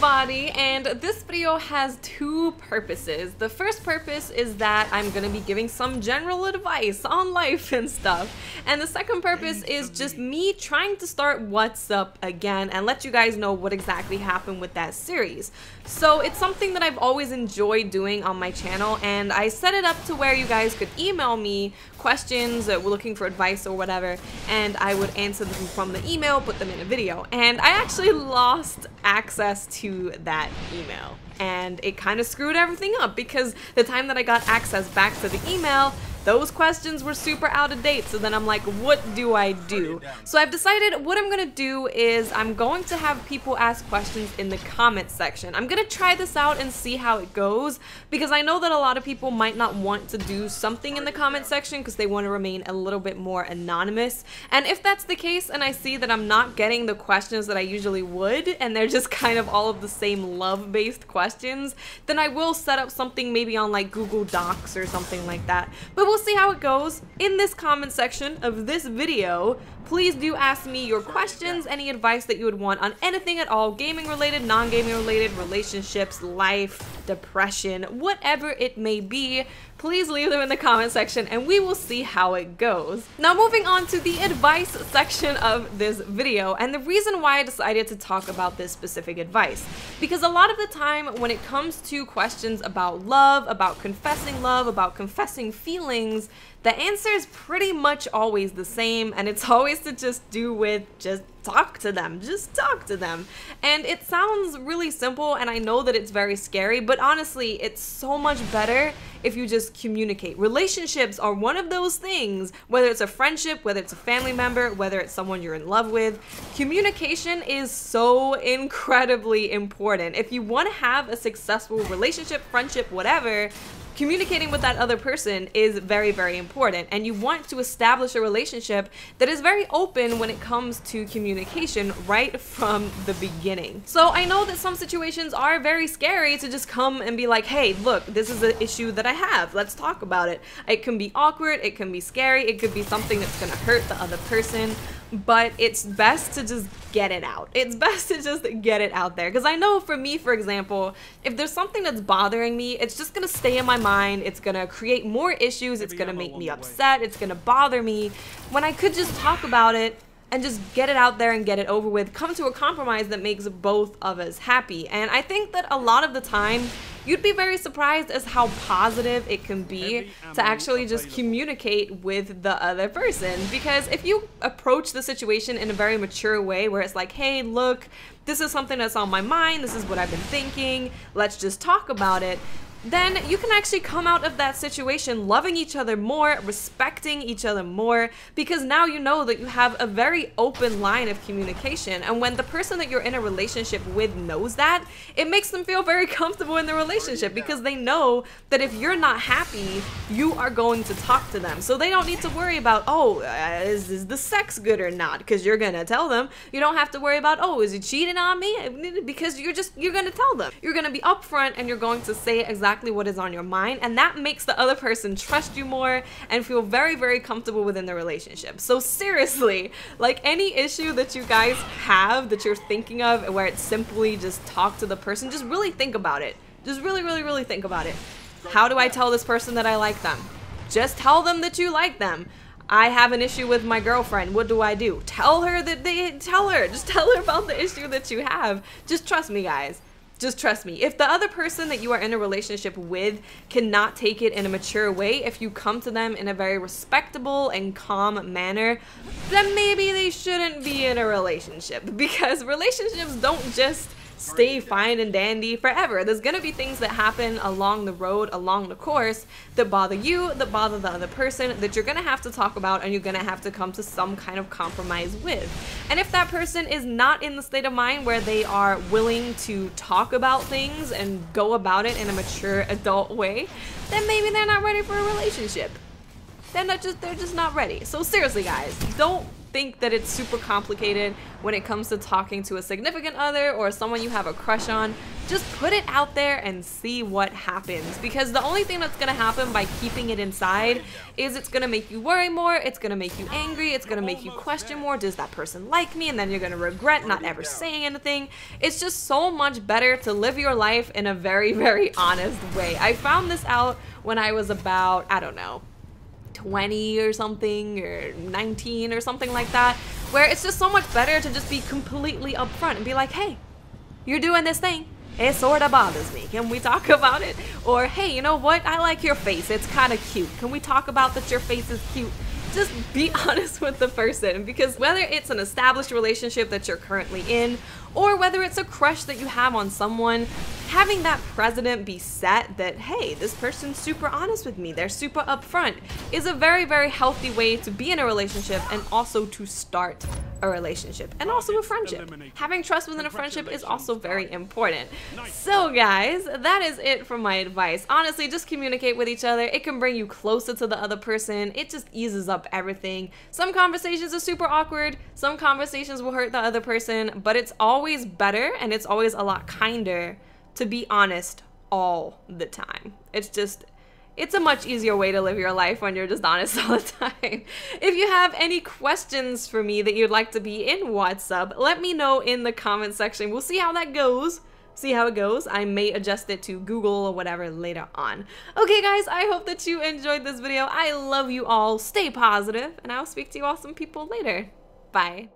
everybody, and this video has two purposes. The first purpose is that I'm gonna be giving some general advice on life and stuff, and the second purpose is just me trying to start What's Up again and let you guys know what exactly happened with that series. So it's something that I've always enjoyed doing on my channel, and I set it up to where you guys could email me questions that were looking for advice or whatever, and I would answer them from the email, put them in a video. And I actually lost access to that email, and it kind of screwed everything up because the time that I got access back to the email, those questions were super out of date. So then I'm like, what do I do? So I've decided what I'm gonna do is I'm going to have people ask questions in the comment section. I'm gonna try this out and see how it goes, because I know that a lot of people might not want to do something in the comment section because they want to remain a little bit more anonymous. And if that's the case and I see that I'm not getting the questions that I usually would, and they're just kind of all of the same love-based questions, then I will set up something maybe on like Google Docs or something like that. But we'll see how it goes. In this comment section of this video, please do ask me your questions, any advice that you would want on anything at all, gaming related, non-gaming related, relationships, life, depression, whatever it may be. Please leave them in the comment section and we will see how it goes. Now moving on to the advice section of this video, and the reason why I decided to talk about this specific advice, because a lot of the time when it comes to questions about love, about confessing feelings, the answer is pretty much always the same, and it's always to just do with just talk to them. Just talk to them. And it sounds really simple, and I know that it's very scary, but honestly, it's so much better if you just communicate. Relationships are one of those things, whether it's a friendship, whether it's a family member, whether it's someone you're in love with, communication is so incredibly important. If you want to have a successful relationship, friendship, whatever, communicating with that other person is very, very important, and you want to establish a relationship that is very open when it comes to communication right from the beginning. So I know that some situations are very scary to just come and be like, hey, look, this is an issue that I have, let's talk about it. It can be awkward, it can be scary, it could be something that's gonna hurt the other person, but it's best to just get it out. It's best to just get it out there. Because I know for me, for example, if there's something that's bothering me, it's just gonna stay in my mind, it's gonna create more issues, it's gonna make me upset, it's gonna bother me, when I could just talk about it and just get it out there and get it over with, come to a compromise that makes both of us happy. And I think that a lot of the time, you'd be very surprised as how positive it can be to actually just communicate with the other person. Because if you approach the situation in a very mature way where it's like, hey, look, this is something that's on my mind, this is what I've been thinking, let's just talk about it, then you can actually come out of that situation loving each other more, respecting each other more, because now you know that you have a very open line of communication. And when the person that you're in a relationship with knows that, it makes them feel very comfortable in the relationship, because they know that if you're not happy, you are going to talk to them. So they don't need to worry about, oh, is the sex good or not? Because you're gonna tell them. You don't have to worry about, oh, is he cheating on me? Because you're gonna tell them. You're gonna be upfront and you're going to say exactly what is on your mind, and that makes the other person trust you more and feel very, very comfortable within the relationship. So seriously, like any issue that you guys have that you're thinking of where it's simply just talk to the person, just really think about it. Just really, really, really think about it. How do I tell this person that I like them? Just tell them that you like them. I have an issue with my girlfriend. What do? Tell her that just tell her about the issue that you have. Just trust me, guys. Just trust me. If the other person that you are in a relationship with cannot take it in a mature way, if you come to them in a very respectable and calm manner, then maybe they shouldn't be in a relationship, because relationships don't just stay fine and dandy forever. There's gonna be things that happen along the road, along the course, that bother you, that bother the other person, that you're gonna have to talk about and you're gonna have to come to some kind of compromise with. And if that person is not in the state of mind where they are willing to talk about things and go about it in a mature adult way, then maybe they're not ready for a relationship. They're just not ready. So seriously, guys, don't think that it's super complicated when it comes to talking to a significant other or someone you have a crush on. Just put it out there and see what happens, because the only thing that's gonna happen by keeping it inside is it's gonna make you worry more, it's gonna make you angry, it's gonna make you question more, does that person like me? And then you're gonna regret not ever saying anything. It's just so much better to live your life in a very, very honest way. I found this out when I was about, I don't know, 20 or something, or 19 or something like that, where it's just so much better to just be completely upfront and be like, hey, you're doing this thing, it sort of bothers me, can we talk about it? Or hey, you know what, I like your face, it's kind of cute, can we talk about that your face is cute? Just be honest with the person, because whether it's an established relationship that you're currently in, or whether it's a crush that you have on someone, having that precedent be set that, hey, this person's super honest with me, they're super upfront, is a very, very healthy way to be in a relationship and also to start a relationship and also a friendship. Having trust within a friendship is also very important. So guys, that is it for my advice. Honestly, just communicate with each other. It can bring you closer to the other person. It just eases up everything. Some conversations are super awkward. Some conversations will hurt the other person, but it's always better and it's always a lot kinder to be honest all the time. It's a much easier way to live your life when you're just honest all the time. If you have any questions for me that you'd like to be in WhatsApp, let me know in the comment section. We'll see how that goes. See how it goes. I may adjust it to Google or whatever later on. Okay guys, I hope that you enjoyed this video. I love you all. Stay positive, and I'll speak to you awesome people later. Bye.